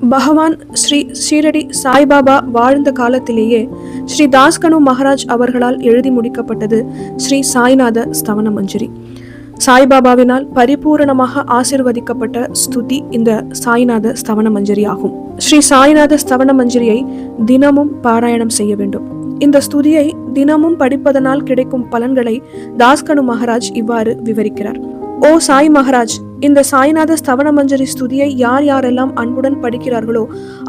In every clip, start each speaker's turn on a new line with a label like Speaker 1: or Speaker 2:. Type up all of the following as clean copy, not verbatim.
Speaker 1: பகவான் ஸ்ரீ ஷீரடி சாய்பாபா வாழ்ந்த காலத்திலேயே ஸ்ரீ தாஸ்கனு மகாராஜ் அவர்களால் எழுதி முடிக்கப்பட்டது ஸ்ரீ சாய்நாத ஸ்தவன மஞ்சரி. சாய்பாபாவினால் பரிபூரணமாக ஆசிர்வதிக்கப்பட்ட ஸ்துதி இந்த சாய்நாத ஸ்தவன மஞ்சரி ஆகும். ஸ்ரீ சாய்நாத ஸ்தவன மஞ்சரியை தினமும் பாராயணம் செய்ய வேண்டும். இந்த ஸ்துதியை தினமும் படிப்பதனால் கிடைக்கும் பலன்களை தாஸ்கனு மகாராஜ் இவ்வாறு விவரிக்கிறார். ஓ சாய் மகாராஜ், இந்த சாய்நாத ஸ்தவன மஞ்சரி ஸ்துதியை யார் யாரெல்லாம் அன்புடன் படிக்கிறார்களோ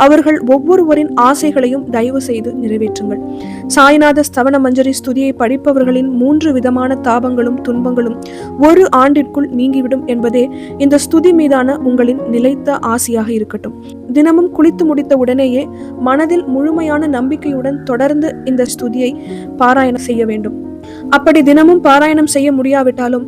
Speaker 1: அவர்கள் ஒவ்வொருவரின் ஆசைகளையும் தயவு செய்து நிறைவேற்றுங்கள். சாய்நாத ஸ்தவன மஞ்சரி ஸ்துதியை படிப்பவர்களின் 3 விதமான தாபங்களும் துன்பங்களும் 1 ஆண்டிற்குள் நீங்கிவிடும் என்பதே இந்த ஸ்துதி மீதான உங்களின் நிலைத்த ஆசையாக இருக்கட்டும். தினமும் குளித்து முடித்த உடனேயே மனதில் முழுமையான நம்பிக்கையுடன் தொடர்ந்து இந்த ஸ்துதியை பாராயணம் செய்ய வேண்டும். அப்படி தினமும் பாராயணம் செய்ய முடியாவிட்டாலும்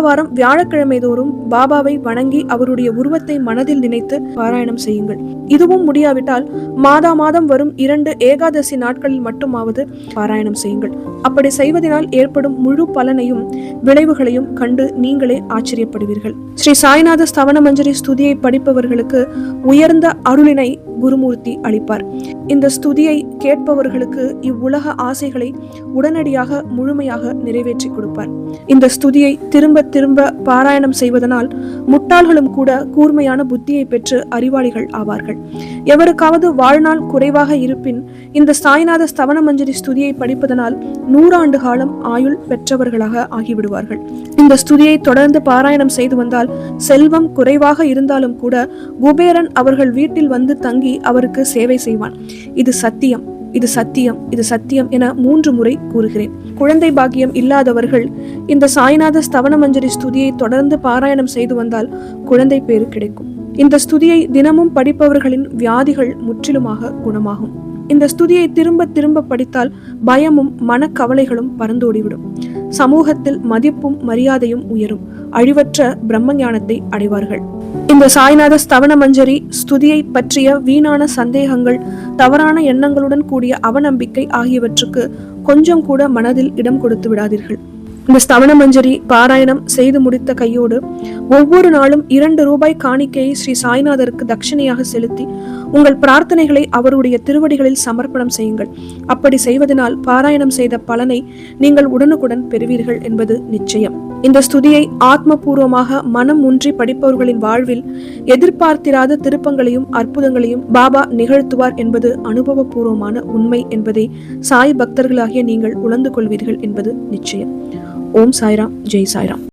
Speaker 1: வாரம் வியாழக்கிழமை தோறும் பாபாவை வணங்கி அவருடைய உருவத்தை மனதில் நினைத்து பாராயணம் செய்யுங்கள். இதுவும் முடியாவிட்டால் மாதம் வரும் 2 ஏகாதசி நாட்களில் மட்டுமாவது பாராயணம் செய்யுங்கள். அப்படி செய்வதனால் ஏற்படும் முழு பலனையும் விளைவுகளையும் கண்டு நீங்களே ஆச்சரியப்படுவீர்கள். ஸ்ரீ சாய்நாத ஸ்தவன மஞ்சரி ஸ்துதியை படிப்பவர்களுக்கு உயர்ந்த அருளினை குருமூர்த்தி அளிப்பார். இந்த ஸ்துதியை கேட்பவர்களுக்கு இவ்வுலக ஆசைகளை உடனடியாக முழுமையாக நிறைவேற்றி கொடுப்பார். இந்த ஸ்துதியை திரும்ப திரும்ப பாராயணம் செய்வதனால் முட்டாள்களும் கூட கூர்மையான புத்தியை பெற்று அறிவாளிகள் ஆவார்கள். எவருக்காவது வாழ்நாள் குறைவாக இருப்பின் இந்த சாய்நாத ஸ்தவன மஞ்சரி ஸ்துதியை படிப்பதனால் 100 ஆண்டு காலம் ஆயுள் பெற்றவர்களாக ஆகிவிடுவார்கள். இந்த ஸ்துதியை தொடர்ந்து பாராயணம் செய்து வந்தால் செல்வம் குறைவாக இருந்தாலும் கூட குபேரன் அவர்கள் வீட்டில் வந்து தங்கி அவருக்கு சேவை செய்வான். இது சத்தியம், இது சத்தியம், இது சத்தியம் என 3 முறை கூறுகிறேன். குழந்தை பாக்கியம் இல்லாதவர்கள் இந்த சாய்நாத ஸ்தவன மஞ்சரி ஸ்துதியை தொடர்ந்து பாராயணம் செய்து வந்தால் குழந்தை பேறு கிடைக்கும். இந்த ஸ்துதியை தினமும் படிப்பவர்களின் வியாதிகள் முற்றிலுமாக குணமாகும். இந்த ஸ்துதியை திரும்ப திரும்ப படித்தால் பயமும் மனக்கவலைகளும் பறந்தோடிவிடும். சமூகத்தில் மதிப்பும் மரியாதையும் உயரும். அழிவற்ற பிரம்ம ஞானத்தை அடைவார்கள். இந்த சாய்நாத ஸ்தவன மஞ்சரி ஸ்துதியை பற்றிய வீணான சந்தேகங்கள், தவறான எண்ணங்களுடன் கூடிய அவநம்பிக்கை ஆகியவற்றுக்கு கொஞ்சம் கூட மனதில் இடம் கொடுத்து விடாதீர்கள். இந்த ஸ்தவன மஞ்சரி பாராயணம் செய்து முடித்த கையோடு ஒவ்வொரு நாளும் 2 ரூபாய் காணிக்கையை ஸ்ரீ சாய்நாதருக்கு தட்சிணையாக செலுத்தி உங்கள் பிரார்த்தனைகளை அவருடைய திருவடிகளில் சமர்ப்பணம் செய்யுங்கள். அப்படி செய்வதனால் பாராயணம் செய்த பலனை நீங்கள் உடனுக்குடன் பெறுவீர்கள் என்பது நிச்சயம். இந்த ஸ்துதியை ஆத்மபூர்வமாக மனம் ஊன்றி படிப்பவர்களின் வாழ்வில் எதிர்பார்த்திராத திருப்பங்களையும் அற்புதங்களையும் பாபா நிகழ்த்துவார் என்பது அனுபவபூர்வமான உண்மை என்பதை சாய் பக்தர்களாகிய நீங்கள் உணர்ந்து கொள்வீர்கள் என்பது நிச்சயம். ஓம் சாய்ராம், ஜெய் சாய்ராம்.